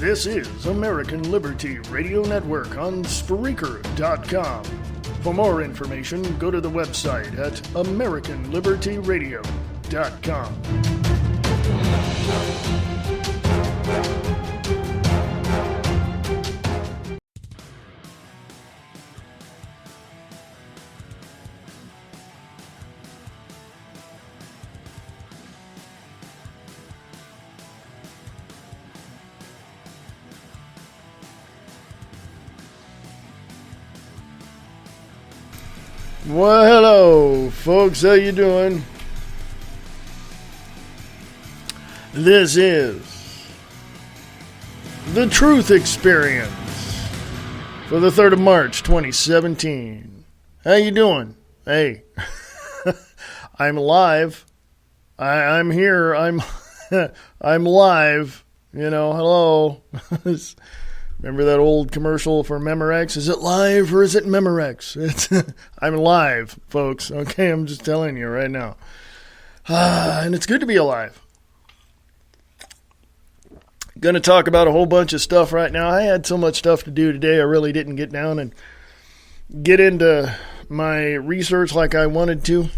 This is American Liberty Radio Network on Spreaker.com. For more information, go to the website at AmericanLibertyRadio.com. Well, hello, folks. How you doing? This is The Truth Experience for the 3rd of March, 2017. How you doing? Hey, I'm live. I'm here. I'm live. You know, hello. Remember that old commercial for Memorex? Is it live or is it Memorex? I'm live, folks. Okay, I'm just telling you right now. And it's good to be alive. Going to talk about a whole bunch of stuff right now. I had so much stuff to do today, I really didn't get down and get into my research like I wanted to.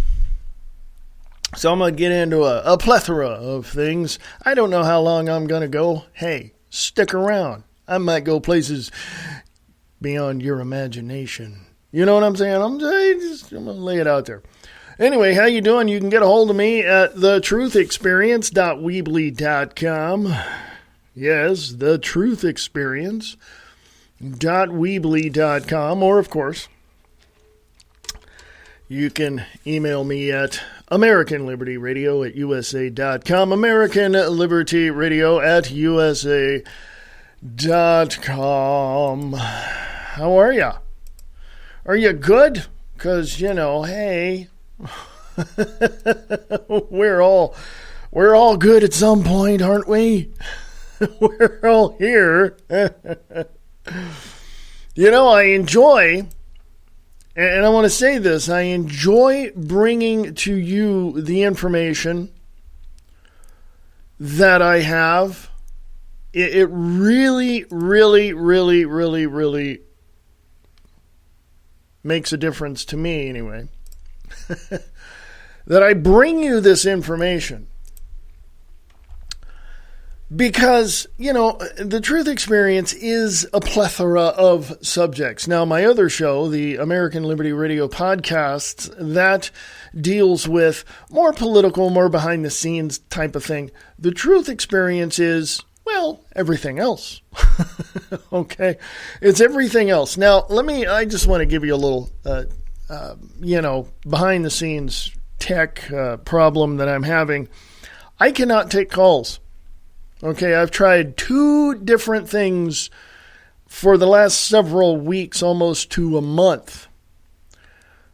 So I'm going to get into a plethora of things. I don't know how long I'm going to go. Hey, stick around. I might go places beyond your imagination. You know what I'm saying? I'm going to lay it out there. Anyway, how you doing? You can get a hold of me at thetruthexperience.weebly.com. Yes, thetruthexperience.weebly.com. Or, of course, you can email me at AmericanLibertyRadio@USA.com. AmericanLibertyRadio@USA.com. How are ya? Are you good? Because, you know, hey, we're all good at some point, aren't we? We're all here. You know, I enjoy, and I want to say this, I enjoy bringing to you the information that I have. It really, really, really, really, really makes a difference to me anyway. That I bring you this information. Because, you know, the Truth Experience is a plethora of subjects. Now, my other show, the American Liberty Radio Podcast, that deals with more political, more behind-the-scenes type of thing. The Truth Experience is, well, everything else. Okay? It's everything else. Now, I just want to give you a little, behind-the-scenes tech problem that I'm having. I cannot take calls. Okay, I've tried 2 different things for the last several weeks, almost to a month.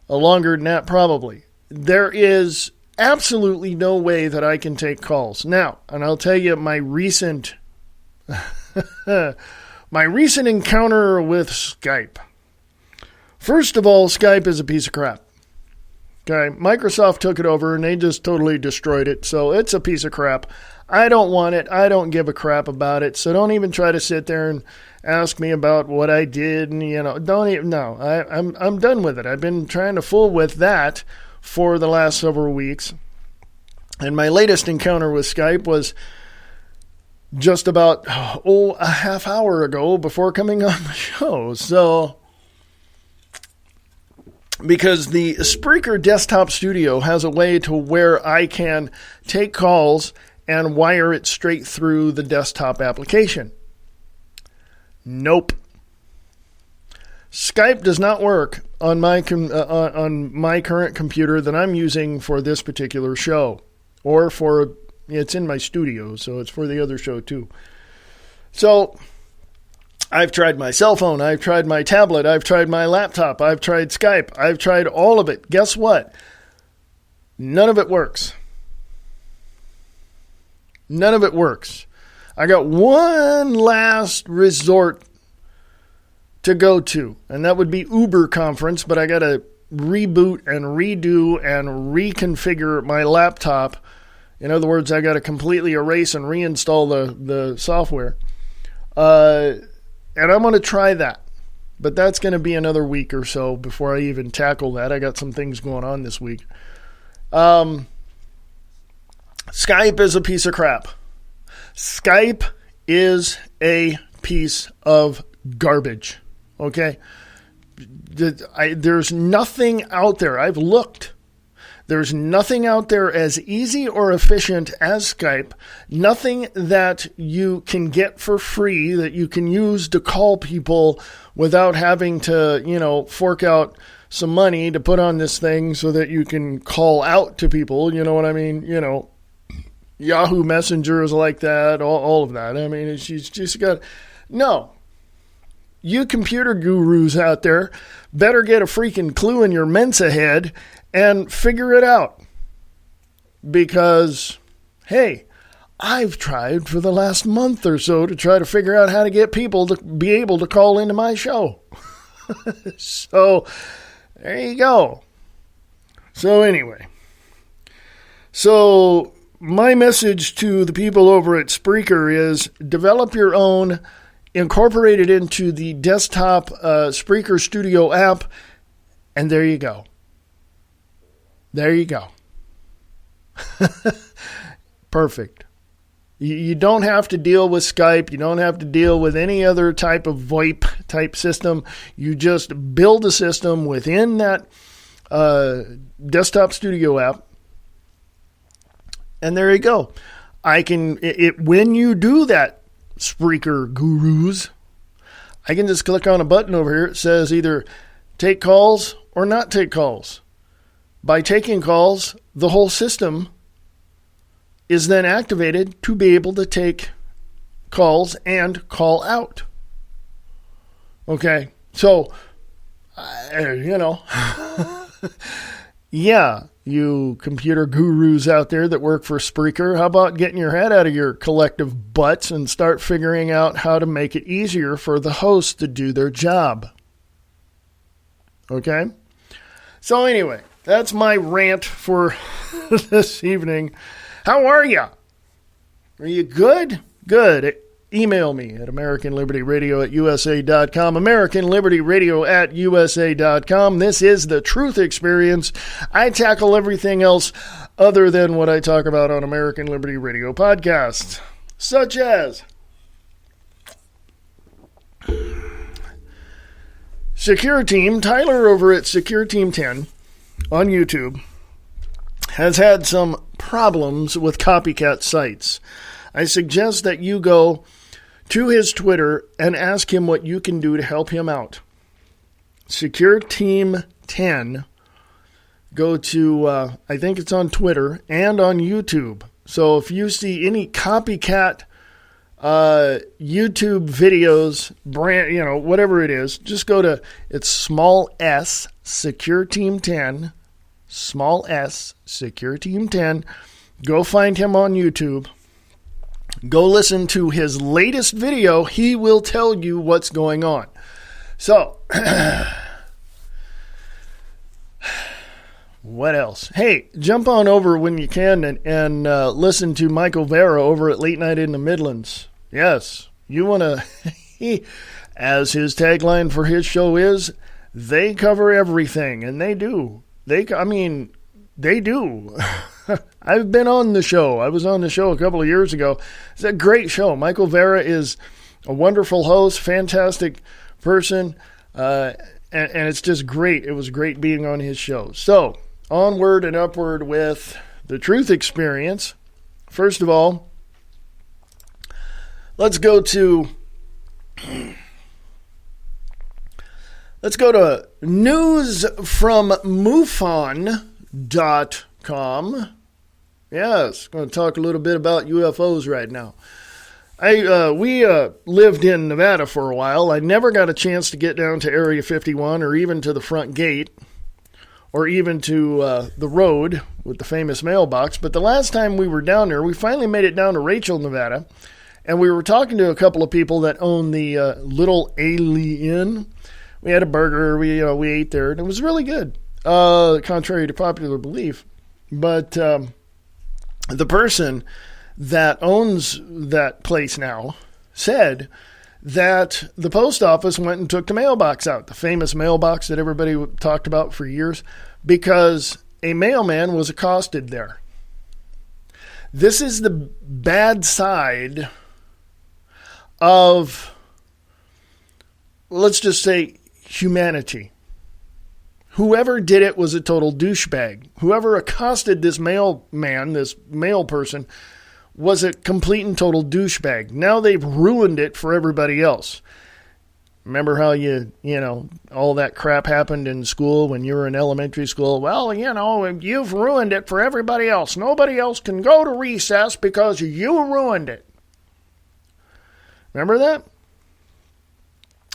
Longer than that, probably. There is absolutely no way that I can take calls. Now, and I'll tell you my recent encounter with Skype. First of all, Skype is a piece of crap. Okay, Microsoft took it over and they just totally destroyed it. So it's a piece of crap. I don't want it. I don't give a crap about it. So don't even try to sit there and ask me about what I did. And, don't even, no, I'm done with it. I've been trying to fool with that for the last several weeks. And my latest encounter with Skype was just about, a half hour ago before coming on the show. So, because the Spreaker Desktop Studio has a way to where I can take calls and wire it straight through the desktop application. Nope. Skype does not work on my current computer that I'm using for this particular show. Or it's in my studio, so it's for the other show too. So, I've tried my cell phone, I've tried my tablet, I've tried my laptop, I've tried Skype, I've tried all of it. Guess what? None of it works. None of it works. I got one last resort to go to, and that would be Uber conference, but I got to reboot and redo and reconfigure my laptop. In other words, I got to completely erase and reinstall the software. And I'm going to try that. But that's going to be another week or so before I even tackle that. I got some things going on this week. Skype is a piece of crap. Skype is a piece of garbage. Okay? There's nothing out there. I've looked. There's nothing out there as easy or efficient as Skype. Nothing that you can get for free that you can use to call people without having to, fork out some money to put on this thing so that you can call out to people. You know what I mean? Yahoo Messenger is like that, all of that. I mean, she's just got... No. You computer gurus out there better get a freaking clue in your Mensa head and figure it out. Because, hey, I've tried for the last month or so to try to figure out how to get people to be able to call into my show. So, there you go. So, anyway. So, my message to the people over at Spreaker is develop your own, incorporate it into the desktop Spreaker Studio app, and there you go. There you go. Perfect. You don't have to deal with Skype. You don't have to deal with any other type of VoIP type system. You just build a system within that desktop studio app. And there you go. When you do that, Spreaker gurus, I can just click on a button over here. It says either take calls or not take calls. By taking calls, the whole system is then activated to be able to take calls and call out. Okay, so, yeah, you computer gurus out there that work for Spreaker, how about getting your head out of your collective butts and start figuring out how to make it easier for the host to do their job? Okay? So anyway, that's my rant for this evening. How are you? Are you good? Good. Email me at AmericanLibertyRadio@USA.com, AmericanLibertyRadio@USA.com. This is The Truth Experience. I tackle everything else other than what I talk about on American Liberty Radio podcasts, such as Secure Team. Tyler over at Secure Team 10 on YouTube has had some problems with copycat sites. I suggest that you go to his Twitter and ask him what you can do to help him out. Secure Team 10. Go to, I think it's on Twitter and on YouTube. So if you see any copycat YouTube videos, whatever it is, just go to, it's small s, Secure Team 10, small s, Secure Team 10. Go find him on YouTube. Go listen to his latest video. He will tell you what's going on. So, what else? Hey, jump on over when you can and listen to Michael Vera over at Late Night in the Midlands. Yes, you want to, as his tagline for his show is, they cover everything, and they do. They do. I've been on the show. I was on the show a couple of years ago. It's a great show. Michael Vera is a wonderful host, fantastic person, and it's just great. It was great being on his show. So, onward and upward with The Truth Experience. First of all, let's go to newsfrommufon.com. Yes, going to talk a little bit about UFOs right now. We lived in Nevada for a while. I never got a chance to get down to Area 51 or even to the front gate or even to the road with the famous mailbox. But the last time we were down there, we finally made it down to Rachel, Nevada. And we were talking to a couple of people that own the Little Alien. We had a burger. We ate there, and it was really good, contrary to popular belief. But the person that owns that place now said that the post office went and took the mailbox out, the famous mailbox that everybody talked about for years, because a mailman was accosted there. This is the bad side of, let's just say, humanity. Whoever did it was a total douchebag. Whoever accosted this mailman, this mail person, was a complete and total douchebag. Now they've ruined it for everybody else. Remember how all that crap happened in school when you were in elementary school? Well, you've ruined it for everybody else. Nobody else can go to recess because you ruined it. Remember that?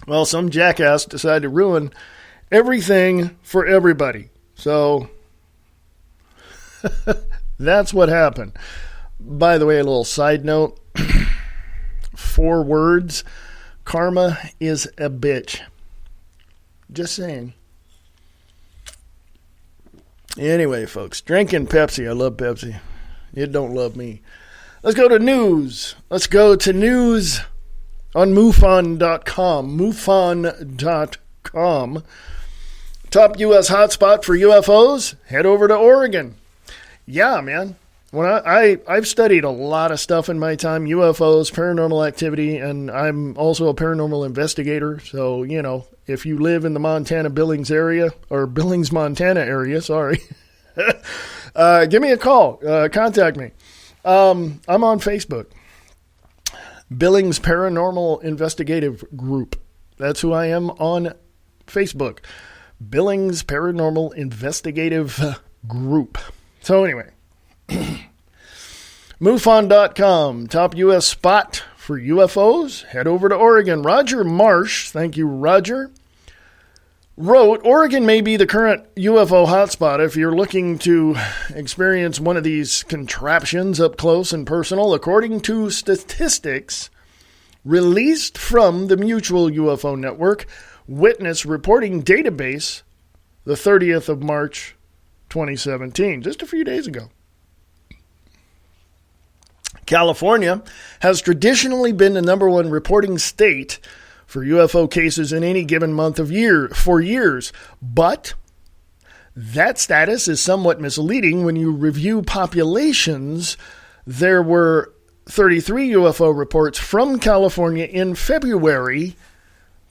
Well, some jackass decided to ruin everything for everybody. So that's what happened. By the way, a little side note. 4 words. Karma is a bitch. Just saying. Anyway, folks, drinking Pepsi. I love Pepsi. It don't love me. Let's go to news. Let's go to news on MUFON.com. MUFON.com. Top U.S. hotspot for UFOs? Head over to Oregon. Yeah, man. When I've studied a lot of stuff in my time, UFOs, paranormal activity, and I'm also a paranormal investigator. So, if you live in the Montana Billings area, or Billings, Montana area, sorry, give me a call. Contact me. I'm on Facebook. Billings Paranormal Investigative Group. That's who I am on Facebook. Billings Paranormal Investigative Group. So anyway, MUFON.com, top U.S. spot for UFOs. Head over to Oregon. Roger Marsh, thank you, Roger, wrote, Oregon may be the current UFO hotspot if you're looking to experience one of these contraptions up close and personal. According to statistics released from the Mutual UFO Network Witness Reporting Database, the 30th of March, 2017, just a few days ago. California has traditionally been the number one reporting state for UFO cases in any given month of for years, but that status is somewhat misleading when you review populations. There were 33 UFO reports from California in February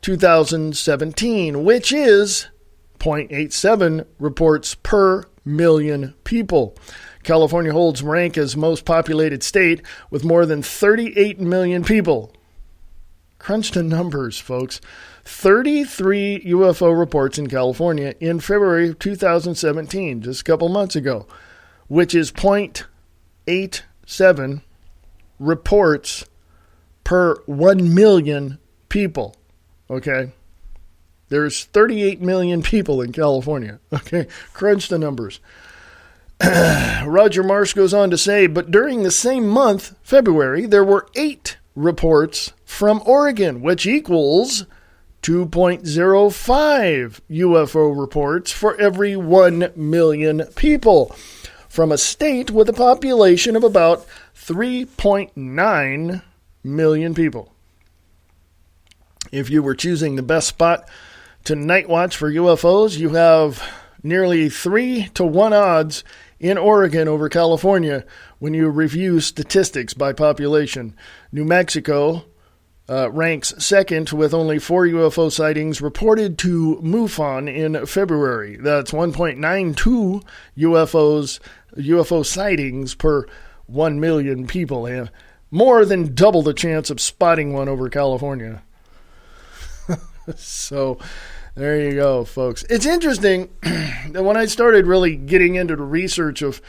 2017, which is 0.87 reports per million people. California holds rank as most populated state with more than 38 million people. Crunch the numbers, folks. 33 UFO reports in California in February of 2017, just a couple months ago, which is 0.87 reports per 1 million people. Okay? There's 38 million people in California. Okay? Crunch the numbers. Roger Marsh goes on to say, but during the same month, February, there were 8 reports from Oregon, which equals 2.05 UFO reports for every 1 million people, from a state with a population of about 3.9 million people. If you were choosing the best spot to night watch for UFOs, you have nearly 3-to-1 odds in Oregon over California when you review statistics by population. New Mexico ranks second with only 4 UFO sightings reported to MUFON in February. That's 1.92 UFO sightings per 1 million people. More than double the chance of spotting one over California. So there you go, folks. It's interesting that when I started really getting into the research of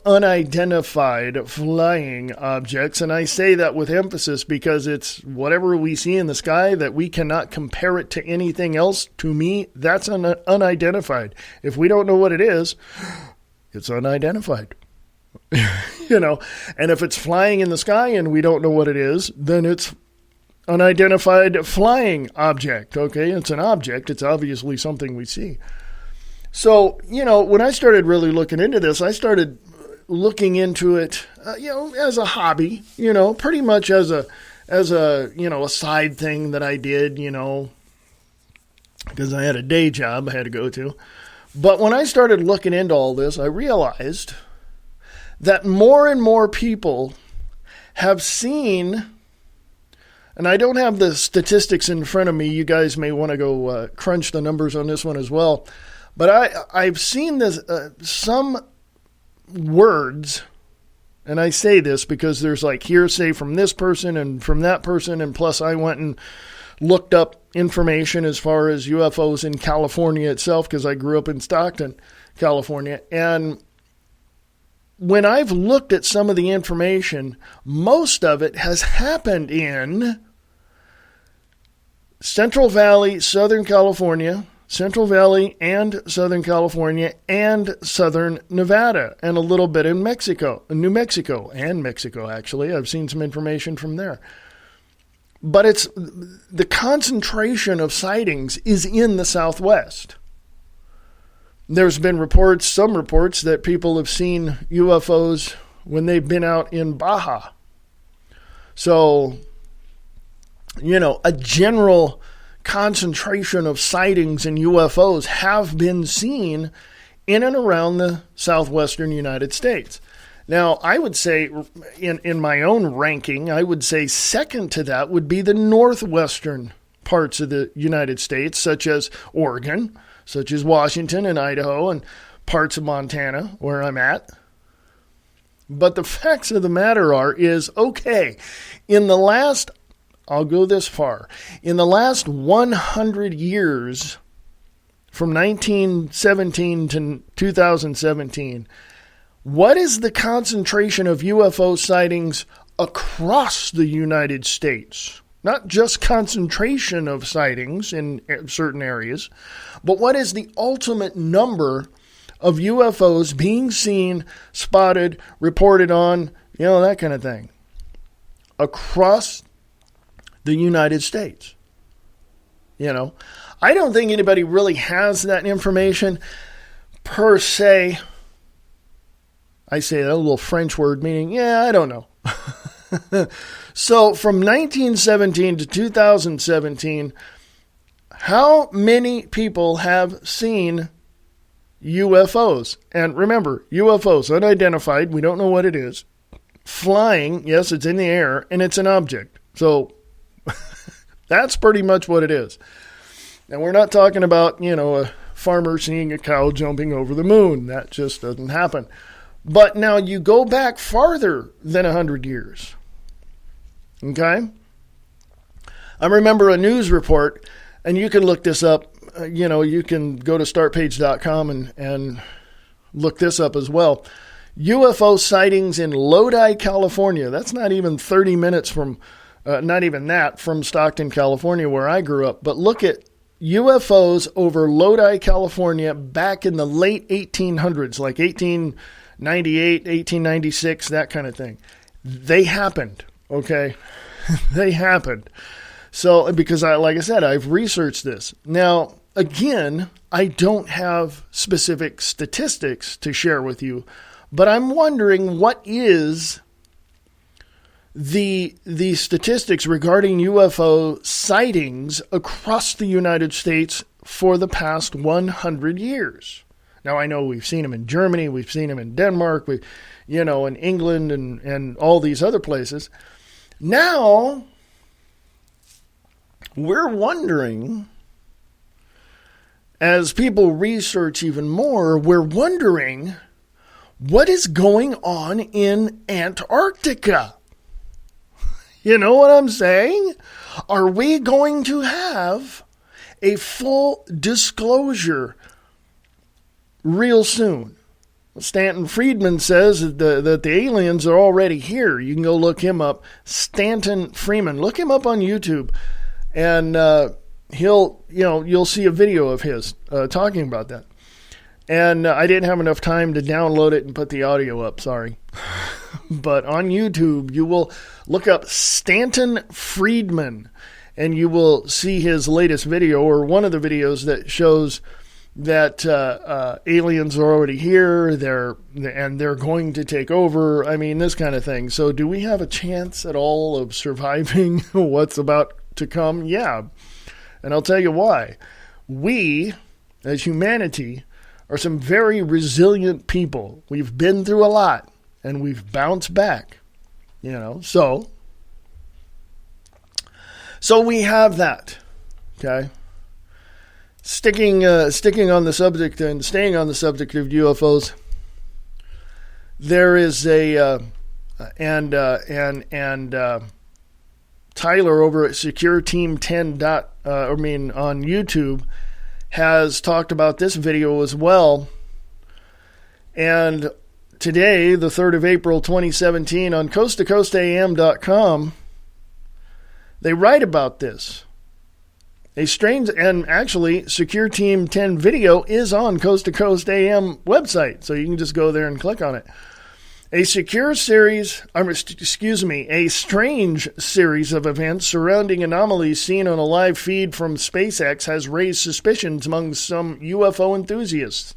unidentified flying objects, and I say that with emphasis because it's whatever we see in the sky that we cannot compare it to anything else. To me, that's unidentified. If we don't know what it is, it's unidentified. And if it's flying in the sky and we don't know what it is, then it's unidentified flying object. Okay, it's an object. It's obviously something we see. So, when I started really looking into this, I started looking into it, as a hobby, pretty much as a as a, a side thing that I did, because I had a day job I had to go to. But when I started looking into all this, I realized that more and more people have seen, and I don't have the statistics in front of me. You guys may want to go crunch the numbers on this one as well. But I've seen this, some words, and I say this because there's like hearsay from this person and from that person, and plus I went and looked up information as far as UFOs in California itself because I grew up in Stockton, California. And when I've looked at some of the information, most of it has happened in Central Valley, Southern California, Central Valley and Southern California and Southern Nevada, and a little bit in Mexico, New Mexico, and Mexico, actually. I've seen some information from there. But it's the concentration of sightings is in the Southwest. There's been some reports that people have seen UFOs when they've been out in Baja. So, a general concentration of sightings and UFOs have been seen in and around the southwestern United States. Now, I would say, in my own ranking, I would say second to that would be the northwestern parts of the United States, such as Oregon, such as Washington and Idaho, and parts of Montana, where I'm at. But the facts of the matter okay, I'll go this far. In the last 100 years, from 1917 to 2017, what is the concentration of UFO sightings across the United States? Not just concentration of sightings in certain areas, but what is the ultimate number of UFOs being seen, spotted, reported on, that kind of thing, across the United States? I don't think anybody really has that information per se. I say that a little French word meaning, I don't know. So from 1917 to 2017, how many people have seen UFOs? And remember, UFOs, unidentified, we don't know what it is. Flying, yes, it's in the air, and it's an object. So that's pretty much what it is. And we're not talking about, a farmer seeing a cow jumping over the moon. That just doesn't happen. But now you go back farther than 100 years. Okay? I remember a news report, and you can look this up. You can go to startpage.com and look this up as well. UFO sightings in Lodi, California. That's not even 30 minutes from, not even that, from Stockton, California, where I grew up. But look at UFOs over Lodi, California back in the late 1800s, like 1898, 1896, that kind of thing. They happened, okay? They happened. So, because like I said, I've researched this. Now, again, I don't have specific statistics to share with you, but I'm wondering what is the statistics regarding UFO sightings across the United States for the past 100 years. Now, I know we've seen them in Germany, we've seen them in Denmark, in England and all these other places. Now, we're wondering, as people research even more, we're wondering what is going on in Antarctica. You know what I'm saying? Are we going to have a full disclosure real soon? Stanton Friedman says that the aliens are already here. You can go look him up. Stanton Friedman. Look him up on YouTube. And you'll see a video of his talking about that. And I didn't have enough time to download it and put the audio up. Sorry. But on YouTube, you will look up Stanton Friedman, and you will see his latest video, or one of the videos that shows, that aliens are already here, they're going to take over. I mean, this kind of thing. So do we have a chance at all of surviving what's about to come? Yeah. And I'll tell you why. We, as humanity, are some very resilient people. We've been through a lot, and we've bounced back. So we have that. Okay. Sticking on the subject and staying on the subject of UFOs, there is Tyler over at Secure Team 10 on YouTube has talked about this video as well. And today, the 3rd of April, 2017, on coasttocoastam.com, they write about this. And actually, Secure Team 10 video is on Coast to Coast AM website, so you can just go there and click on it. A strange series of events surrounding anomalies seen on a live feed from SpaceX has raised suspicions among some UFO enthusiasts.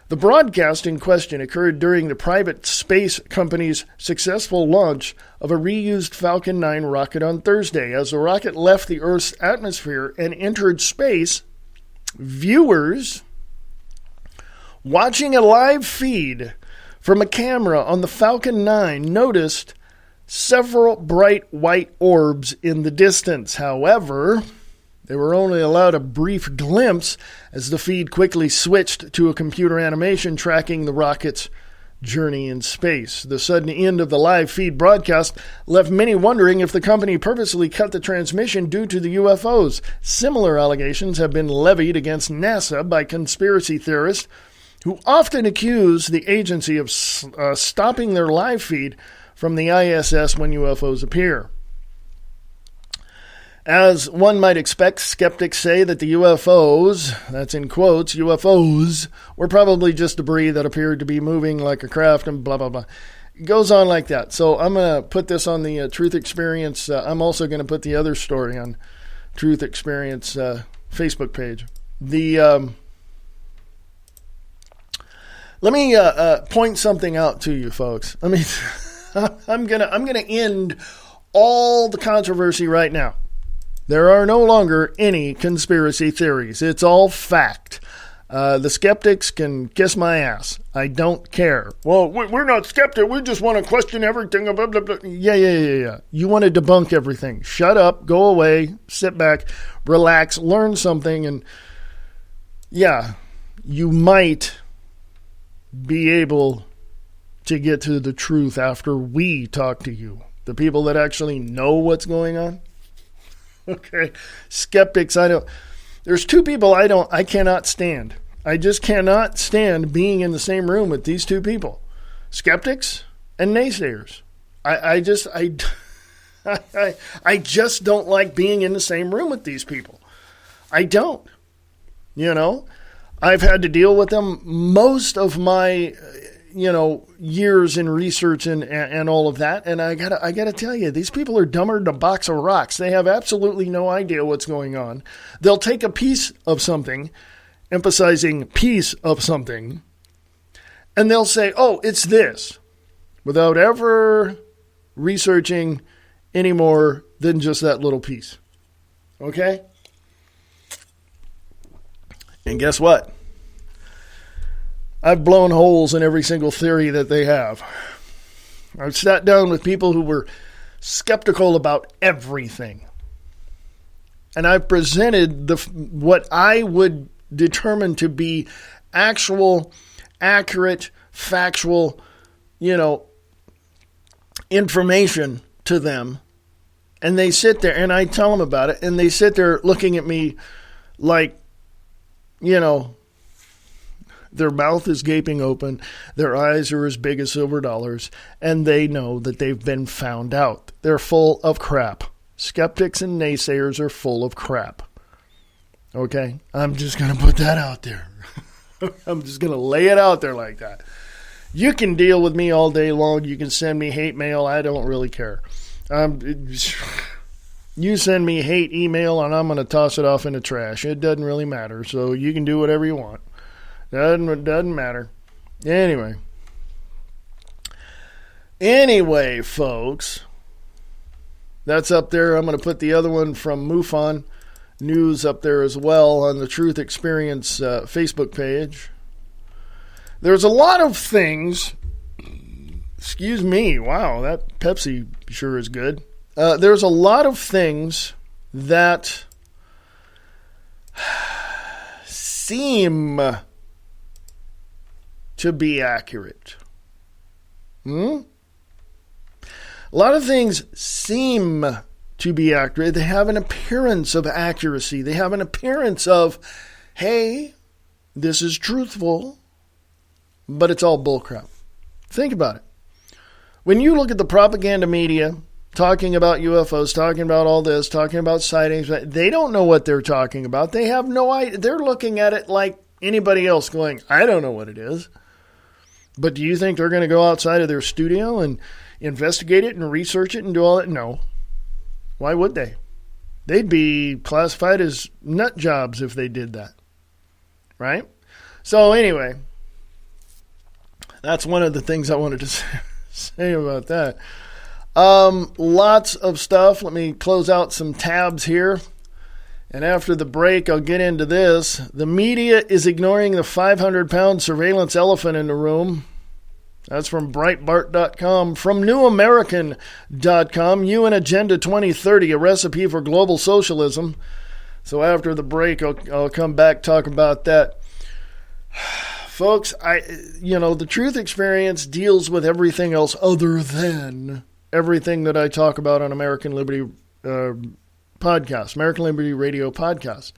The broadcast in question occurred during the private space company's successful launch of a reused Falcon 9 rocket on Thursday. As the rocket left the Earth's atmosphere and entered space, viewers watching a live feed from a camera on the Falcon 9 noticed several bright white orbs in the distance. However, they were only allowed a brief glimpse as the feed quickly switched to a computer animation tracking the rocket's journey in space. The sudden end of the live feed broadcast left many wondering if the company purposely cut the transmission due to the UFOs. Similar allegations have been levied against NASA by conspiracy theorists who often accuse the agency of stopping their live feed from the ISS when UFOs appear. As one might expect, skeptics say that the UFOs, that's in quotes, UFOs, were probably just debris that appeared to be moving like a craft and blah, blah, blah. It goes on like that. So I'm going to put this on the Truth Experience. I'm also going to put the other story on Truth Experience Facebook page. Let me point something out to you, folks. I mean, I'm gonna end all the controversy right now. There are no longer any conspiracy theories. It's all fact. The skeptics can kiss my ass. I don't care. Well, we're not skeptics. We just want to question everything. Blah, blah, blah. Yeah. You want to debunk everything. Shut up. Go away. Sit back. Relax. Learn something. And yeah, you might be able to get to the truth after we talk to you. The people that actually know what's going on. Okay. Skeptics, there's two people I cannot stand. I just cannot stand being in the same room with these two people. Skeptics and naysayers. I just don't like being in the same room with these people. I don't. I've had to deal with them most of my years in research and all of that. And I gotta tell you, these people are dumber than a box of rocks. They have absolutely no idea what's going on. They'll take a piece of something, emphasizing piece of something, and they'll say, oh, it's this, without ever researching any more than just that little piece. Okay? And guess what? I've blown holes in every single theory that they have. I've sat down with people who were skeptical about everything. And I've presented what I would determine to be actual, accurate, factual, information to them. And they sit there, and I tell them about it, and they sit there looking at me like, their mouth is gaping open, their eyes are as big as silver dollars, and they know that they've been found out. They're full of crap. Skeptics and naysayers are full of crap. Okay? I'm just going to put that out there. I'm just going to lay it out there like that. You can deal with me all day long. You can send me hate mail. I don't really care. You send me hate email and I'm going to toss it off in the trash. It doesn't really matter. So you can do whatever you want. Doesn't matter. Anyway, folks, that's up there. I'm going to put the other one from MUFON News up there as well on the Truth Experience Facebook page. There's a lot of things. Excuse me. Wow, that Pepsi sure is good. There's a lot of things that seem to be accurate. A lot of things seem to be accurate. They have an appearance of accuracy. They have an appearance of, hey, this is truthful, but it's all bullcrap. Think about it. When you look at the propaganda media talking about UFOs, talking about all this, talking about sightings, they don't know what they're talking about. They have no idea. They're looking at it like anybody else going, I don't know what it is. But do you think they're going to go outside of their studio and investigate it and research it and do all that? No. Why would they? They'd be classified as nut jobs if they did that. Right? So anyway, that's one of the things I wanted to say about that. Lots of stuff. Let me close out some tabs here. And after the break, I'll get into this. The media is ignoring the 500-pound surveillance elephant in the room. That's from Breitbart.com. From NewAmerican.com, UN Agenda 2030, a recipe for global socialism. So after the break, I'll come back, talk about that. Folks, the Truth Experience deals with everything else other than everything that I talk about on American Liberty podcast, American Liberty Radio podcast.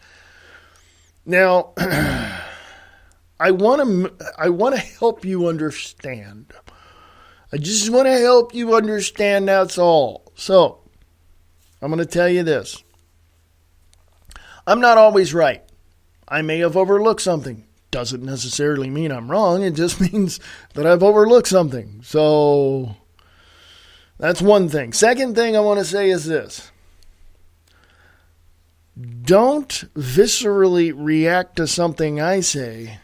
Now, I want to help you understand. I just want to help you understand, that's all. So, I'm going to tell you this. I'm not always right. I may have overlooked something. Doesn't necessarily mean I'm wrong. It just means that I've overlooked something. So, that's one thing. Second thing I want to say is this. Don't viscerally react to something I say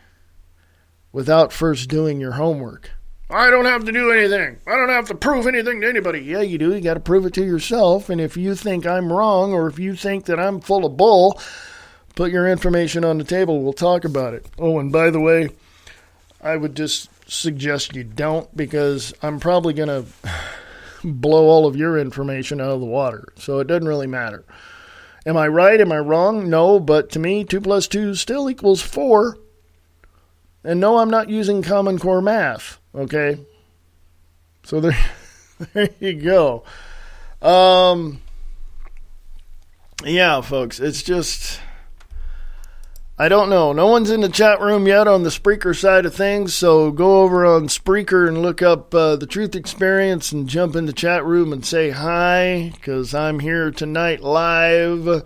without first doing your homework. I don't have to do anything. I don't have to prove anything to anybody. Yeah, you do. You got to prove it to yourself. And if you think I'm wrong or if you think that I'm full of bull, put your information on the table. We'll talk about it. Oh, and by the way, I would just suggest you don't, because I'm probably going to blow all of your information out of the water. So it doesn't really matter. Am I right? Am I wrong? No, but to me, 2 plus 2 still equals 4. And no, I'm not using Common Core math, okay? So there you go. Yeah, folks, it's just, I don't know. No one's in the chat room yet on the Spreaker side of things, so go over on Spreaker and look up the Truth Experience and jump in the chat room and say hi, because I'm here tonight live,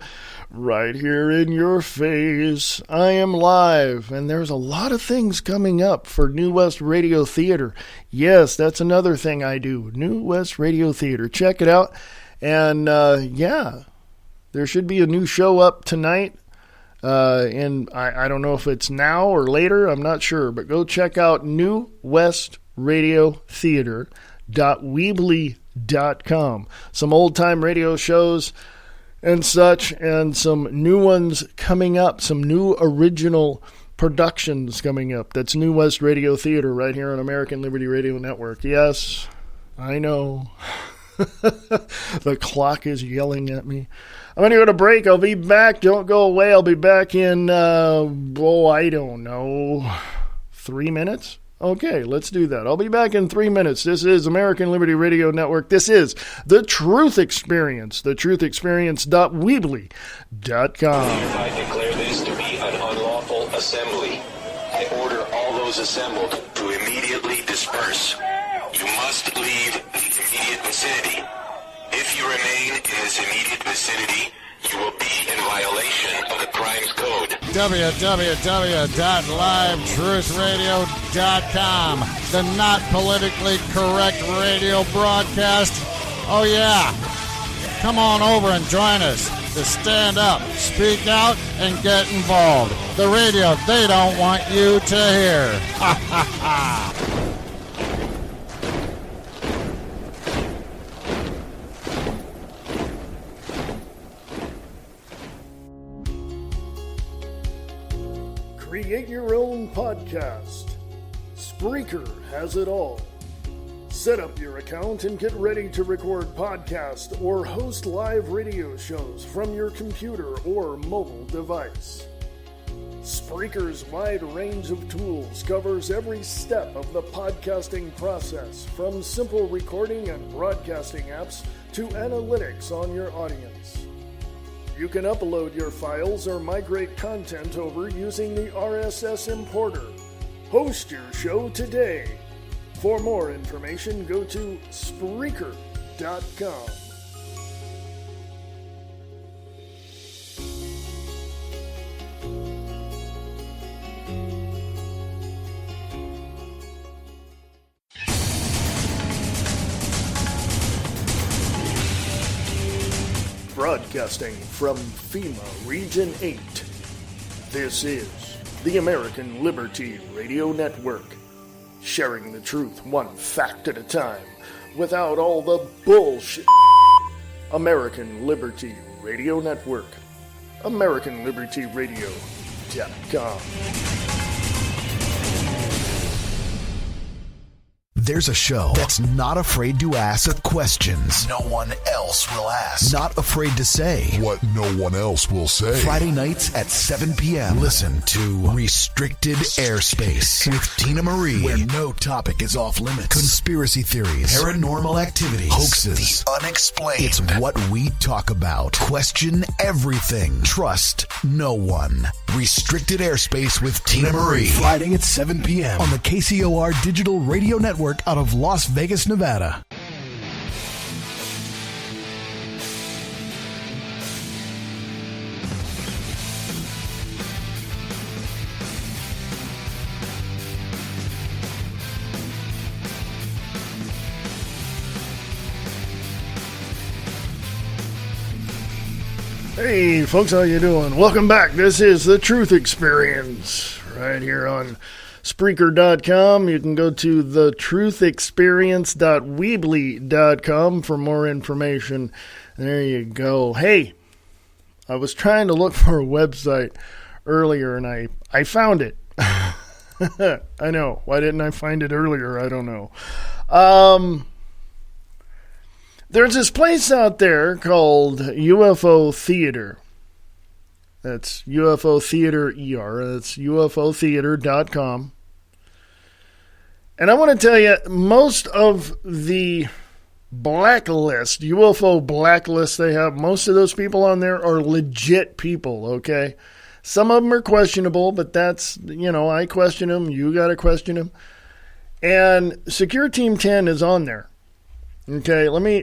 right here in your face. I am live, and there's a lot of things coming up for New West Radio Theater. Yes, that's another thing I do, New West Radio Theater. Check it out, and yeah, there should be a new show up tonight. And I don't know if it's now or later, I'm not sure, but go check out newwestradiotheater.weebly.com. Some old-time radio shows and such, and some new ones coming up, some new original productions coming up. That's New West Radio Theater right here on American Liberty Radio Network. Yes, I know. The clock is yelling at me. I'm going to go to break. I'll be back. Don't go away. I'll be back in, I don't know, 3 minutes? Okay, let's do that. I'll be back in 3 minutes. This is American Liberty Radio Network. This is The Truth Experience. TheTruthExperience.weebly.com. I declare this to be an unlawful assembly. I order all those assembled to immediately disperse. You must leave the immediate vicinity. If you remain in this immediate vicinity, you will be in violation of the Crimes Code. www.livetruthradio.com, the not politically correct radio broadcast. Oh, yeah. Come on over and join us to stand up, speak out, and get involved. The radio they don't want you to hear. Ha ha ha. Create your own podcast. Spreaker has it all. Set up your account and get ready to record podcasts or host live radio shows from your computer or mobile device. Spreaker's wide range of tools covers every step of the podcasting process, from simple recording and broadcasting apps to analytics on your audience. You can upload your files or migrate content over using the RSS importer. Host your show today. For more information, go to Spreaker.com. Broadcasting from FEMA Region 8, this is the American Liberty Radio Network. Sharing the truth one fact at a time, without all the bullshit. American Liberty Radio Network. AmericanLibertyRadio.com. There's a show that's not afraid to ask questions no one else will ask. Not afraid to say what no one else will say. Friday nights at 7 p.m. Listen to Restricted Airspace with Tina Marie, where no topic is off limits. Conspiracy theories, paranormal activities, hoaxes, the unexplained. It's what we talk about. Question everything. Trust no one. Restricted Airspace with Tina Marie. Friday at 7 p.m. on the KCOR Digital Radio Network out of Las Vegas, Nevada. Hey folks, how you doing? Welcome back. This is The Truth Experience right here on Spreaker.com. You can go to thetruthexperience.weebly.com for more information. There you go. Hey, I was trying to look for a website earlier and I found it. I know. Why didn't I find it earlier? I don't know. There's this place out there called UFO Theater. That's UFO Theater ER. That's UFOtheater.com. And I want to tell you, most of the blacklist, UFO blacklist they have, most of those people on there are legit people, okay? Some of them are questionable, but that's, I question them. You got to question them. And Secure Team 10 is on there. Okay, let me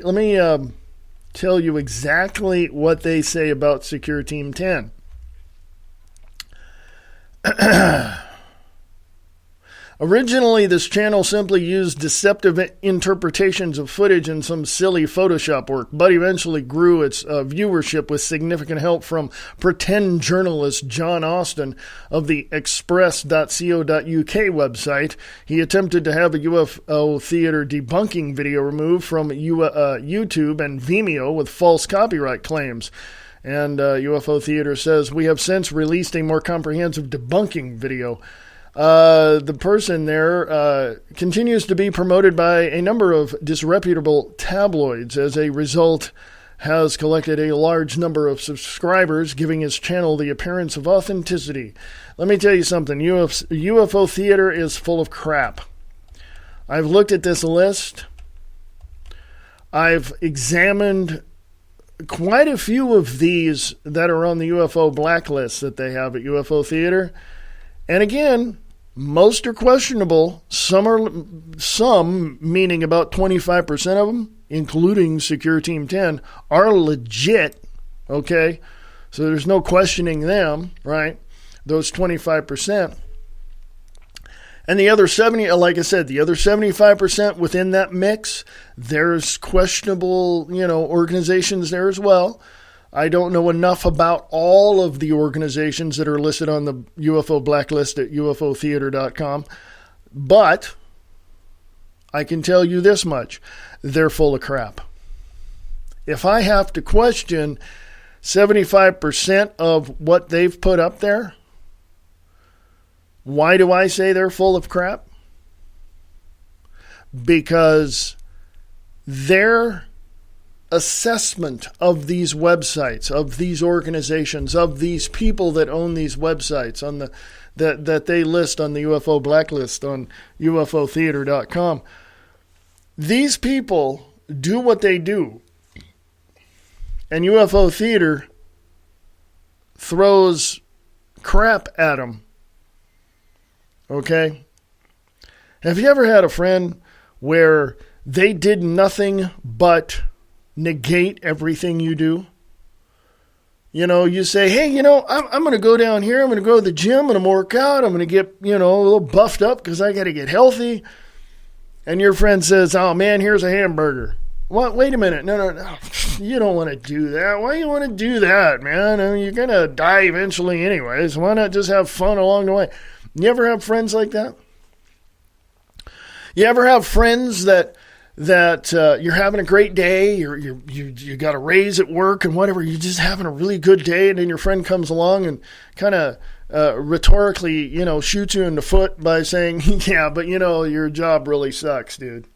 tell you exactly what they say about Secure Team 10. Originally, this channel simply used deceptive interpretations of footage and some silly Photoshop work, but eventually grew its viewership with significant help from pretend journalist John Austin of the Express.co.uk website. He attempted to have a UFO Theater debunking video removed from YouTube and Vimeo with false copyright claims. And UFO Theater says, we have since released a more comprehensive debunking video. The person there continues to be promoted by a number of disreputable tabloids. As a result, has collected a large number of subscribers, giving his channel the appearance of authenticity. Let me tell you something. UFO Theater is full of crap. I've looked at this list. I've examined quite a few of these that are on the UFO blacklist that they have at UFO Theater. And again, most are questionable. Some, meaning about 25% of them, including Secure Team 10, are legit, okay? So there's no questioning them, right? Those 25%. And the other 70, like I said, the other 75% within that mix, there's questionable, organizations there as well. I don't know enough about all of the organizations that are listed on the UFO blacklist at ufotheater.com, but I can tell you this much. They're full of crap. If I have to question 75% of what they've put up there, why do I say they're full of crap? Because their assessment of these websites, of these organizations, of these people that own these websites on that they list on the UFO blacklist on ufotheater.com, these people do what they do. And UFO Theater throws crap at them. Okay? Have you ever had a friend where they did nothing but negate everything you do? You say, hey, I'm going to go down here. I'm going to go to the gym. I'm going to work out. I'm going to get, a little buffed up because I got to get healthy. And your friend says, oh, man, here's a hamburger. What? Wait a minute. No. You don't want to do that. Why do you want to do that, man? I mean, you're going to die eventually anyways. Why not just have fun along the way? You ever have friends like that? You ever have friends that you're having a great day, you got a raise at work and whatever, you're just having a really good day, and then your friend comes along and kind of rhetorically, shoots you in the foot by saying, yeah, but your job really sucks, dude.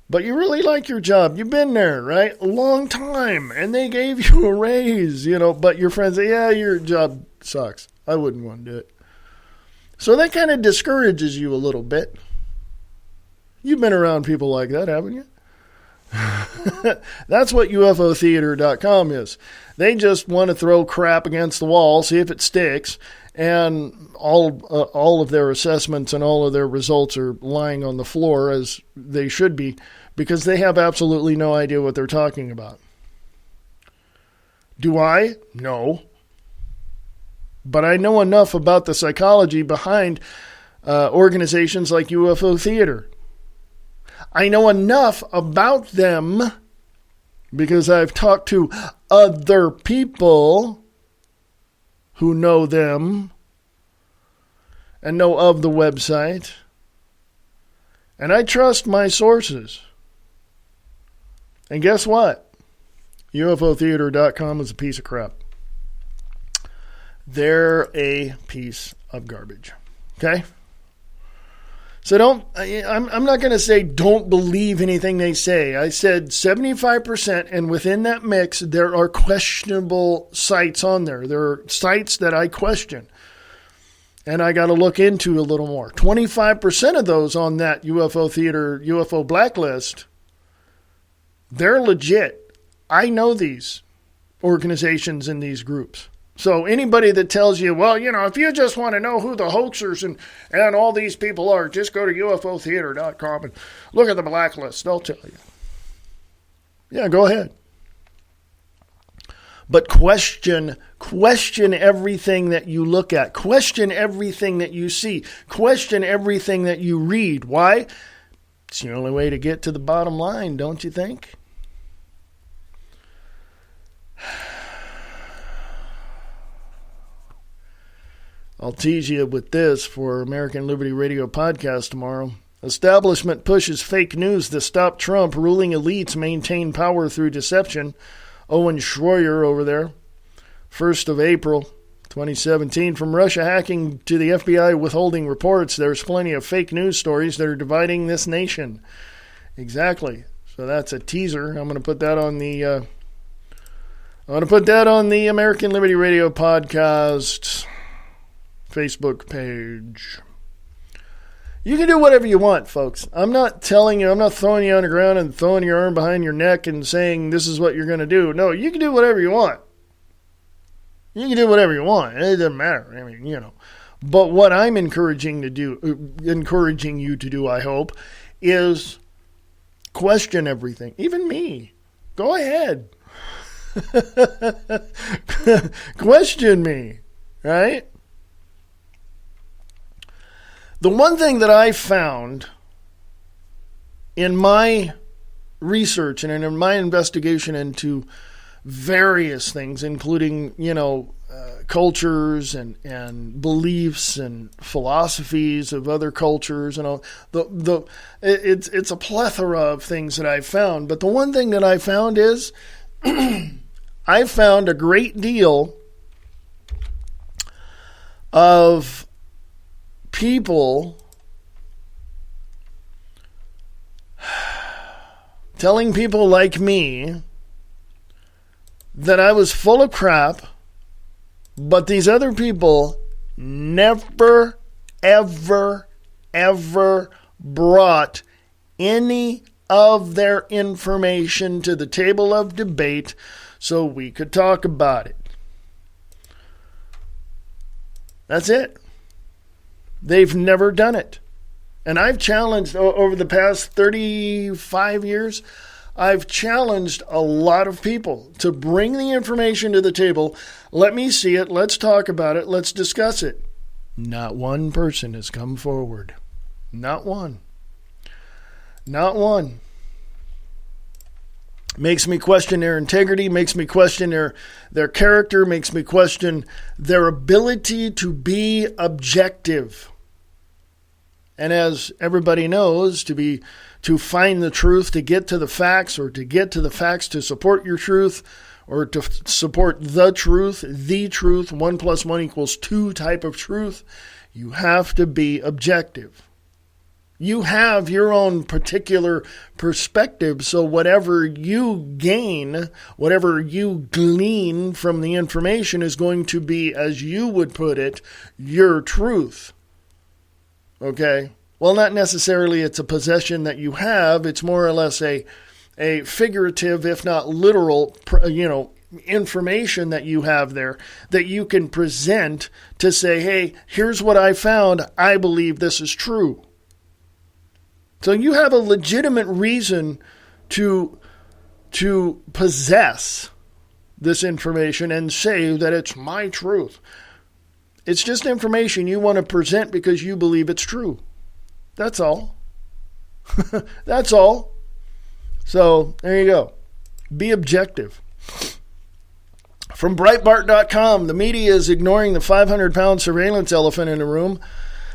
But you really like your job. You've been there, right? A long time, and they gave you a raise, but your friend say, yeah, your job sucks. I wouldn't want to do it. So that kind of discourages you a little bit. You've been around people like that, haven't you? That's what ufotheater.com is. They just want to throw crap against the wall, see if it sticks, and all of their assessments and all of their results are lying on the floor as they should be because they have absolutely no idea what they're talking about. Do I? No. But I know enough about the psychology behind organizations like UFO Theater. I know enough about them because I've talked to other people who know them and know of the website. And I trust my sources. And guess what? UFOtheater.com is a piece of crap. They're a piece of garbage. Okay? So I'm not going to say don't believe anything they say. I said 75%, and within that mix, there are questionable sites on there. There are sites that I question, and I got to look into a little more. 25% of those on that UFO Theater, UFO blacklist, they're legit. I know these organizations and these groups. So anybody that tells you, well, if you just want to know who the hoaxers and all these people are, just go to ufotheater.com and look at the blacklist. They'll tell you. Yeah, go ahead. But question everything that you look at. Question everything that you see. Question everything that you read. Why? It's the only way to get to the bottom line, don't you think? I'll tease you with this for American Liberty Radio podcast tomorrow. Establishment pushes fake news to stop Trump. Ruling elites maintain power through deception. Owen Schroyer over there. 1st of April, 2017. From Russia hacking to the FBI withholding reports, there's plenty of fake news stories that are dividing this nation. Exactly. So that's a teaser. I'm going to put that on the American Liberty Radio podcast Facebook page. You can do whatever you want, folks. I'm not telling you, I'm not throwing you on the ground and throwing your arm behind your neck and saying this is what you're going to do. No, you can do whatever you want. You can do whatever you want. It doesn't matter. I mean, But what I'm encouraging you to do, I hope, is question everything. Even me. Go ahead. Question me, right? The one thing that I found in my research and in my investigation into various things, including, cultures and beliefs and philosophies of other cultures and all, it's a plethora of things that I found. But the one thing that I found is I found a great deal of people telling people like me that I was full of crap, but these other people never, ever, ever brought any of their information to the table of debate so we could talk about it. That's it. They've never done it. And I've challenged, over the past 35 years, I've challenged a lot of people to bring the information to the table. Let me see it. Let's talk about it. Let's discuss it. Not one person has come forward. Not one. Not one. Makes me question their integrity, makes me question their character, makes me question their ability to be objective. And as everybody knows, to find the truth, to get to the facts, or to get to the facts to support your truth, or to support the truth, 1 + 1 = 2 type of truth, you have to be objective. You have your own particular perspective, so whatever you gain, whatever you glean from the information is going to be, as you would put it, your truth. Okay? Well, not necessarily it's a possession that you have. It's more or less a figurative, if not literal, information that you have there that you can present to say, hey, here's what I found. I believe this is true. So you have a legitimate reason to possess this information and say that it's my truth. It's just information you want to present because you believe it's true. That's all. That's all. So there you go. Be objective. From Breitbart.com, the media is ignoring the 500-pound surveillance elephant in the room.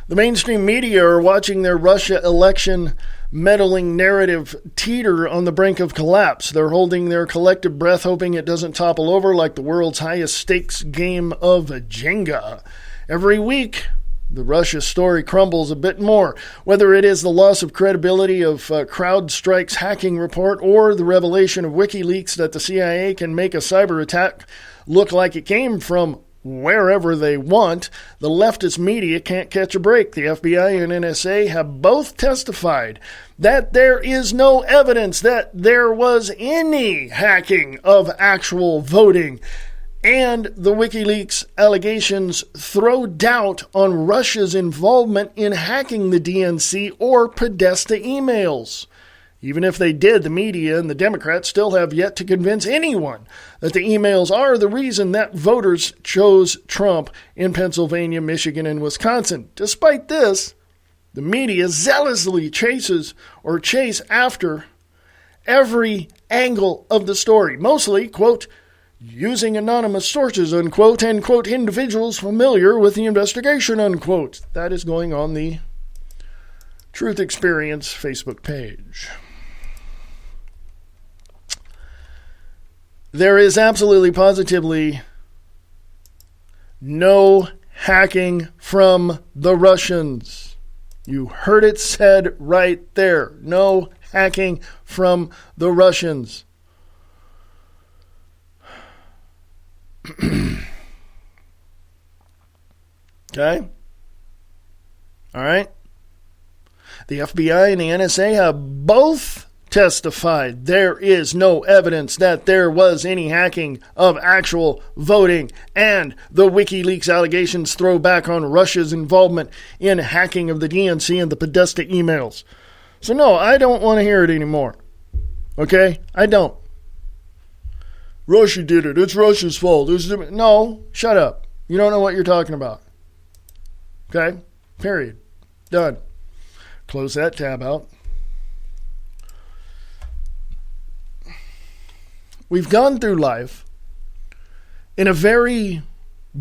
The mainstream media are watching their Russia election meddling narrative teeter on the brink of collapse. They're holding their collective breath, hoping it doesn't topple over like the world's highest stakes game of Jenga. Every week, the Russia story crumbles a bit more, whether it is the loss of credibility of CrowdStrike's hacking report or the revelation of WikiLeaks that the CIA can make a cyber attack look like it came from wherever they want. The leftist media can't catch a break. The FBI and NSA have both testified that there is no evidence that there was any hacking of actual voting. And the WikiLeaks allegations throw doubt on Russia's involvement in hacking the DNC or Podesta emails. Even if they did, the media and the Democrats still have yet to convince anyone that the emails are the reason that voters chose Trump in Pennsylvania, Michigan, and Wisconsin. Despite this, the media zealously chase after every angle of the story, mostly, quote, using anonymous sources, unquote, and, quote, individuals familiar with the investigation, unquote. That is going on the Truth Experience Facebook page. There is absolutely, positively no hacking from the Russians. You heard it said right there. No hacking from the Russians. Okay? All right? The FBI and the NSA have both testified there is no evidence that there was any hacking of actual voting, and the WikiLeaks allegations throw back on Russia's involvement in hacking of the DNC and the Podesta emails. So no, I don't want to hear it anymore. Okay? I don't. Russia did it. It's Russia's fault. No, shut up. You don't know what you're talking about. Okay? Period. Done. Close that tab out. We've gone through life in a very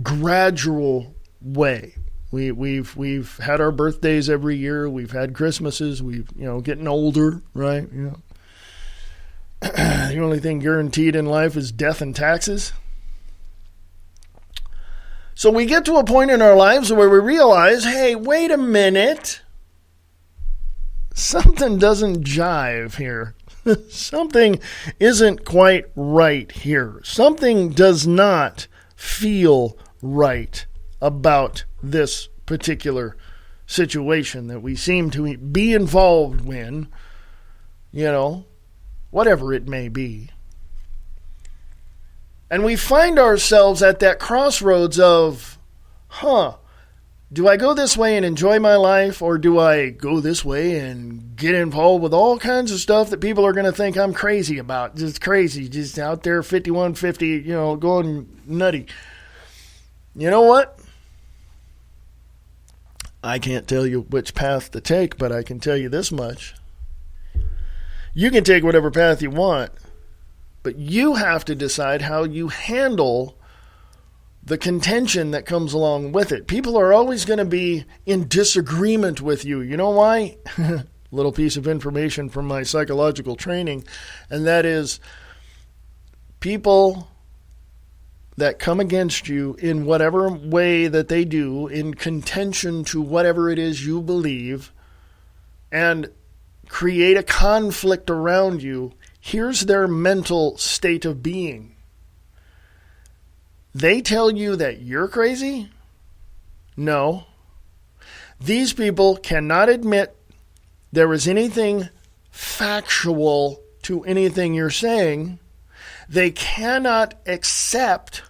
gradual way. We've had our birthdays every year. We've had Christmases. We've, getting older, right? The only thing guaranteed in life is death and taxes. So we get to a point in our lives where we realize, hey, wait a minute. Something doesn't jive here. Something isn't quite right here. Something does not feel right about this particular situation that we seem to be involved in, whatever it may be. And we find ourselves at that crossroads of, do I go this way and enjoy my life, or do I go this way and get involved with all kinds of stuff that people are going to think I'm crazy about? Just crazy, just out there 5150, going nutty. You know what? I can't tell you which path to take, but I can tell you this much. You can take whatever path you want, but you have to decide how you handle the contention that comes along with it. People are always going to be in disagreement with you. You know why? Little piece of information from my psychological training, and that is people that come against you in whatever way that they do, in contention to whatever it is you believe, and create a conflict around you. Here's their mental state of being. They tell you that you're crazy? No. These people cannot admit there is anything factual to anything you're saying. They cannot accept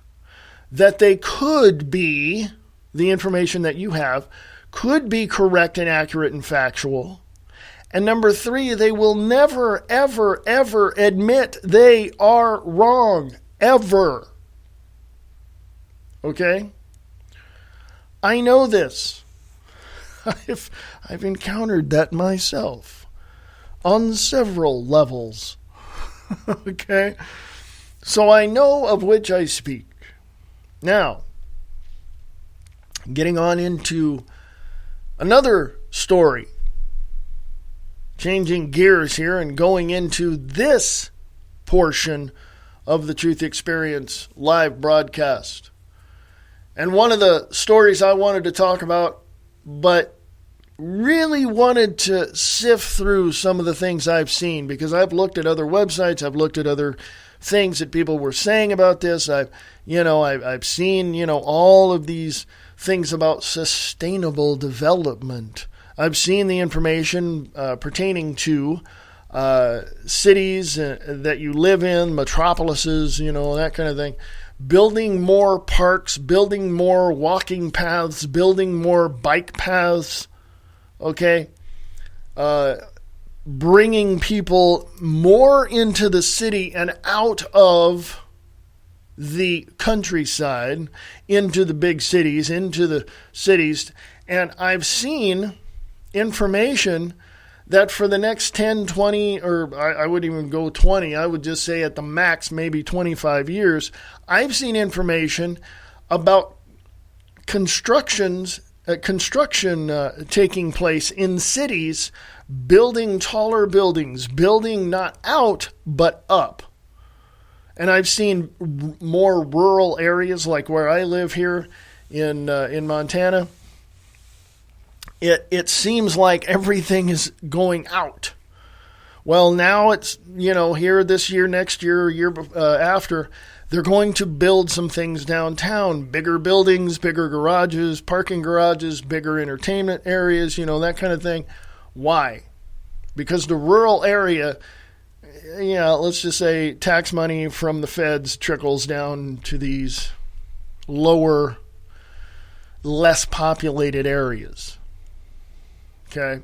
that they could be, the information that you have, could be correct and accurate and factual. And number 3, they will never, ever, ever admit they are wrong. Ever. Okay? I know this. I've encountered that myself on several levels. Okay? So I know of which I speak. Now, getting on into another story. Changing gears here and going into this portion of the Truth Experience live broadcast. And one of the stories I wanted to talk about, but really wanted to sift through some of the things I've seen, because I've looked at other websites, I've looked at other things that people were saying about this. I've seen, all of these things about sustainable development. I've seen the information pertaining to cities that you live in, metropolises, that kind of thing. Building more parks, building more walking paths, building more bike paths, okay? Bringing people more into the city and out of the countryside, into the big cities, into the cities. And I've seen information that for the next 10, 20, or I wouldn't even go 20, I would just say at the max maybe 25 years, I've seen information about construction taking place in cities, building taller buildings, building not out but up. And I've seen more rural areas like where I live here in Montana. It seems like everything is going out. Well, now it's, here this year, next year, year after, they're going to build some things downtown. Bigger buildings, bigger garages, parking garages, bigger entertainment areas, that kind of thing. Why? Because the rural area, let's just say tax money from the feds trickles down to these lower, less populated areas. Okay?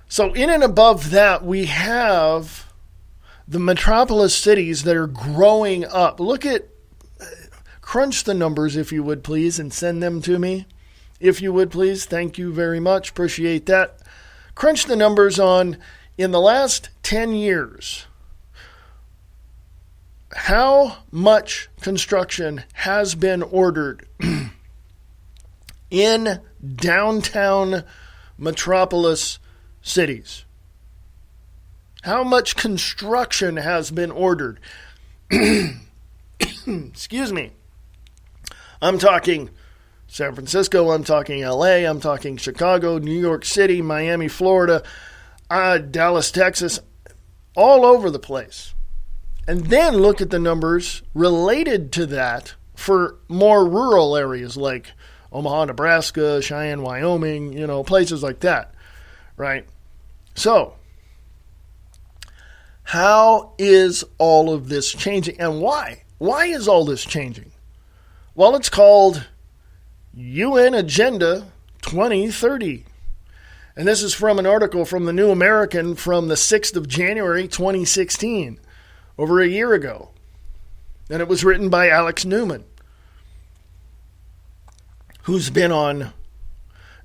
So in and above that, we have the metropolis cities that are growing up. Crunch the numbers if you would please and send them to me. if you would please. Thank you very much. Appreciate that. Crunch the numbers on, in the last 10 years, how much construction has been ordered in downtown metropolis cities. How much construction has been ordered? Excuse me. I'm talking San Francisco, I'm talking LA, I'm talking Chicago, New York City, Miami, Florida, Dallas, Texas, all over the place. And then look at the numbers related to that for more rural areas like Omaha, Nebraska, Cheyenne, Wyoming, places like that, right? So, how is all of this changing, and why? Why is all this changing? Well, it's called UN Agenda 2030. And this is from an article from the New American from the 6th of January, 2016, over a year ago. And it was written by Alex Newman, who's been on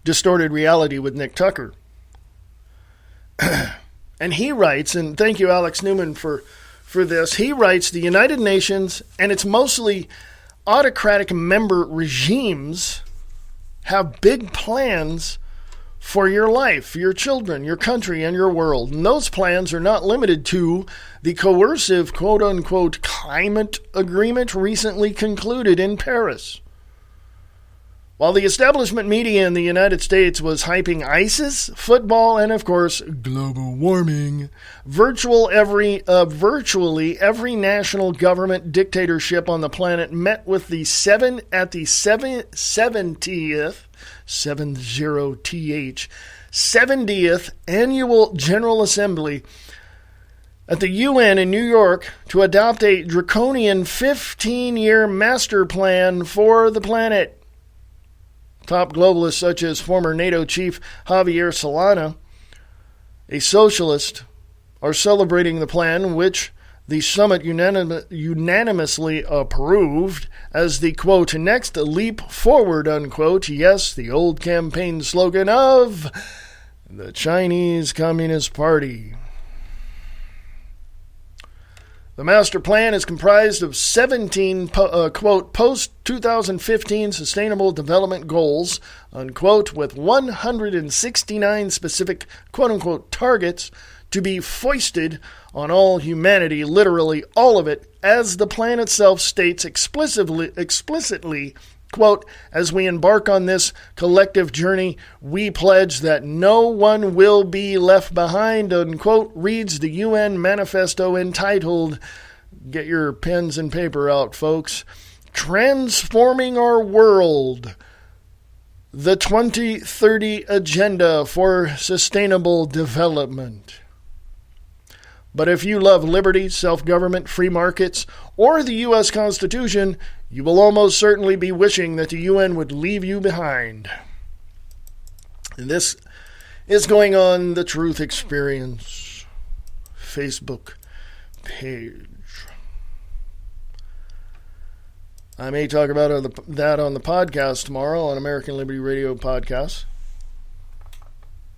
Distorted Reality with Nick Tucker. And he writes, and thank you, Alex Newman, for this. He writes, the United Nations, and it's mostly autocratic member regimes, have big plans for your life, for your children, your country, and your world. And those plans are not limited to the coercive, quote-unquote, climate agreement recently concluded in Paris. While the establishment media in the United States was hyping ISIS, football, and of course, global warming, virtually every national government dictatorship on the planet met with the 70th Annual General Assembly at the UN in New York to adopt a draconian 15-year master plan for the planet. Top globalists such as former NATO chief Javier Solana, a socialist, are celebrating the plan, which the summit unanimously approved as the, quote, next leap forward, unquote. Yes, the old campaign slogan of the Chinese Communist Party. The master plan is comprised of 17, quote, post-2015 Sustainable Development Goals, unquote, with 169 specific, quote-unquote, targets to be foisted on all humanity, literally all of it, as the plan itself states explicitly, quote, as we embark on this collective journey, we pledge that no one will be left behind, unquote, reads the UN manifesto entitled, get your pens and paper out, folks, Transforming Our World, the 2030 Agenda for Sustainable Development. But if you love liberty, self-government, free markets, or the U.S. Constitution, you will almost certainly be wishing that the UN would leave you behind. And this is going on the Truth Experience Facebook page. I may talk about that on the podcast tomorrow on American Liberty Radio podcast.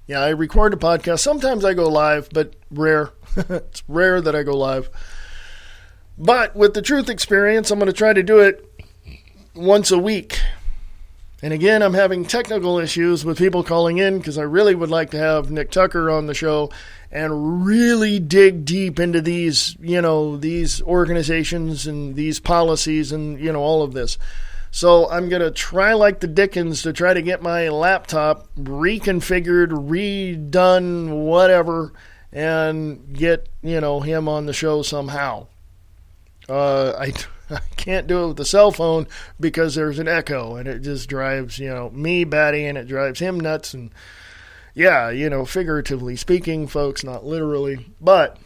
Yeah, I record a podcast. Sometimes I go live, but rare. It's rare that I go live. But with the Truth Experience, I'm going to try to do it once a week. And again, I'm having technical issues with people calling in because I really would like to have Nick Tucker on the show and really dig deep into these, these organizations and these policies and, all of this. So I'm going to try like the Dickens to try to get my laptop reconfigured, redone, whatever, and get, him on the show somehow. I can't do it with the cell phone because there's an echo and it just drives, me batty and it drives him nuts. And yeah, figuratively speaking, folks, not literally, but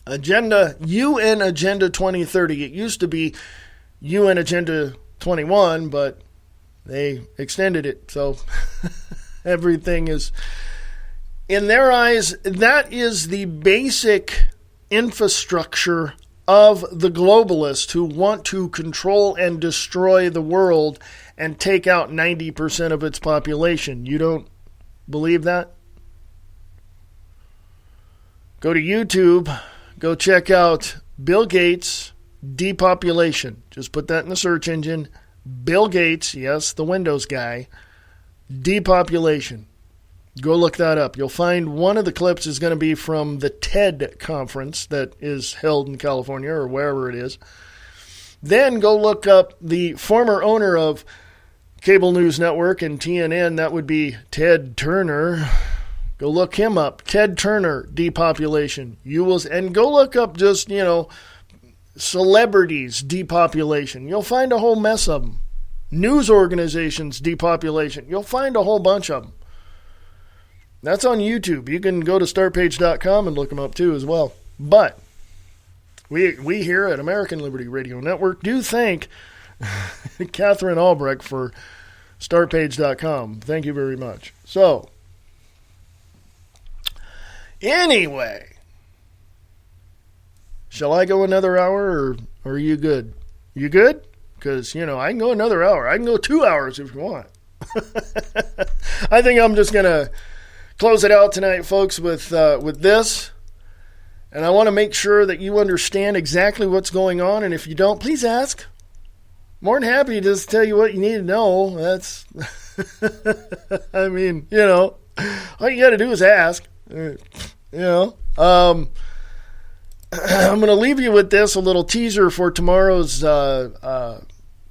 UN Agenda 2030. It used to be UN Agenda 21, but they extended it. So everything is, in their eyes, that is the basic infrastructure of the globalists who want to control and destroy the world and take out 90% of its population. You don't believe that? Go to YouTube. Go check out Bill Gates depopulation. Just put that in the search engine. Bill Gates, yes, the Windows guy, depopulation. Go look that up. You'll find one of the clips is going to be from the TED conference that is held in California or wherever it is. Then go look up the former owner of Cable News Network and TNN. That would be Ted Turner. Go look him up. Ted Turner, depopulation. You will, and go look up just, celebrities, depopulation. You'll find a whole mess of them. News organizations, depopulation. You'll find a whole bunch of them. That's on YouTube. You can go to startpage.com and look them up too as well. But we here at American Liberty Radio Network do thank Catherine Albrecht for startpage.com. Thank you very much. So, anyway, shall I go another hour or are you good? You good? Because, I can go another hour. I can go 2 hours if you want. I think I'm just going to close it out tonight, folks, with this. And I want to make sure that you understand exactly what's going on. And if you don't, please ask. More than happy to just tell you what you need to know. That's, I mean, all you got to do is ask. I'm going to leave you with this, a little teaser for tomorrow's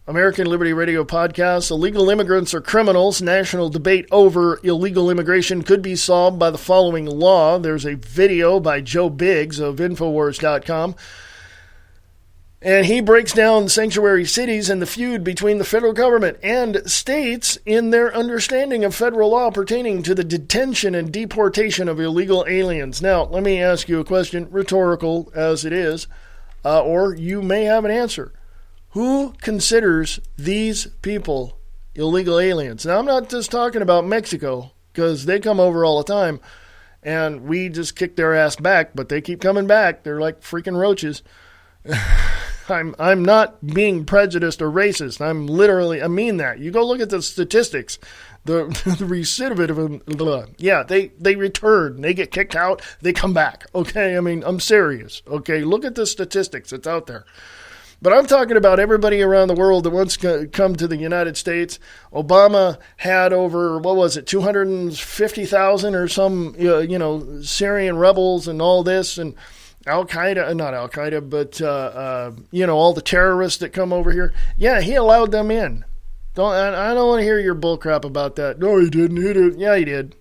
American Liberty Radio podcast. Illegal immigrants are criminals. National debate over illegal immigration could be solved by the following law. There's a video by Joe Biggs of Infowars.com. And he breaks down sanctuary cities and the feud between the federal government and states in their understanding of federal law pertaining to the detention and deportation of illegal aliens. Now, let me ask you a question, rhetorical as it is, or you may have an answer. Who considers these people illegal aliens? Now, I'm not just talking about Mexico, because they come over all the time, and we just kick their ass back, but they keep coming back. They're like freaking roaches. I'm not being prejudiced or racist. I mean that. You go look at the statistics. The recidivism, yeah, they return. They get kicked out. They come back. Okay, I mean, I'm serious. Okay, look at the statistics. It's out there. But I'm talking about everybody around the world that wants to come to the United States. Obama had over, 250,000 or some, Syrian rebels and all this, and Al-Qaeda, not Al-Qaeda, but, all the terrorists that come over here. Yeah, he allowed them in. I don't want to hear your bullcrap about that. No, he didn't. He did. Yeah, he did.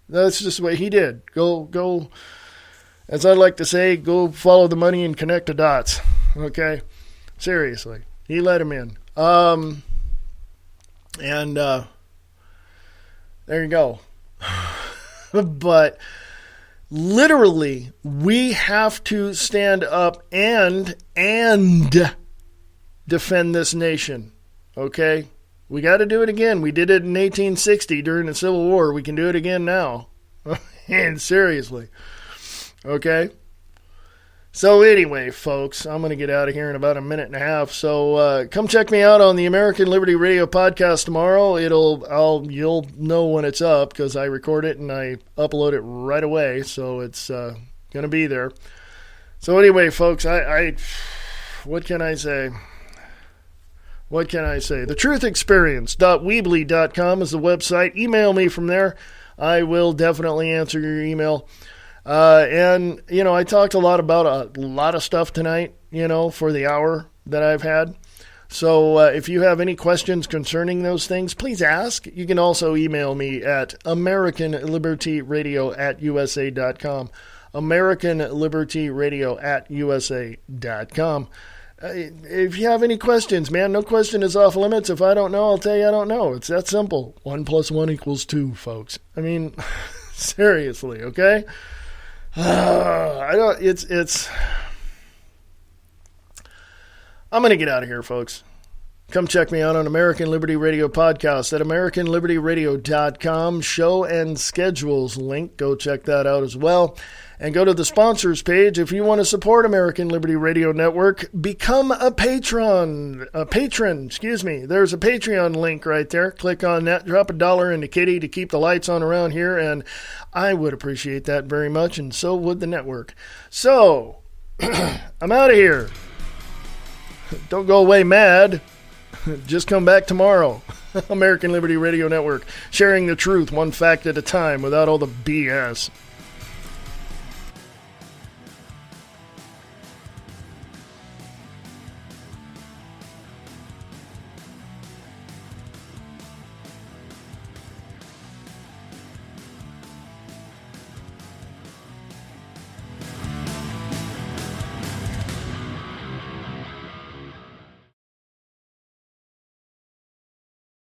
That's just the way he did. Go, as I like to say, go follow the money and connect the dots. Okay? Seriously. He let him in. There you go. But literally, we have to stand up and defend this nation. Okay? We got to do it again. We did it in 1860 during the Civil War. We can do it again now. And seriously. Okay? So anyway, folks, I'm going to get out of here in about a minute and a half. So come check me out on the American Liberty Radio podcast tomorrow. You'll know when it's up because I record it and I upload it right away. So it's going to be there. So anyway, folks, what can I say? What can I say? thetruthexperience.weebly.com is the website. Email me from there. I will definitely answer your email. And, I talked a lot about a lot of stuff tonight, for the hour that I've had. So if you have any questions concerning those things, please ask. You can also email me at AmericanLibertyRadio@USA.com. AmericanLibertyRadio@USA.com. If you have any questions, man, no question is off limits. If I don't know, I'll tell you I don't know. It's that simple. 1 + 1 = 2, folks. I mean, seriously, okay? I'm going to get out of here, folks. Come check me out on American Liberty Radio Podcast at AmericanLibertyRadio.com. Show and schedules link. Go check that out as well. And go to the sponsors page if you want to support American Liberty Radio Network. Become a patron. There's a Patreon link right there. Click on that. Drop $1 into Kitty to keep the lights on around here, and I would appreciate that very much, and so would the network. So, I'm out of here. Don't go away mad. Just come back tomorrow. American Liberty Radio Network, sharing the truth one fact at a time without all the BS.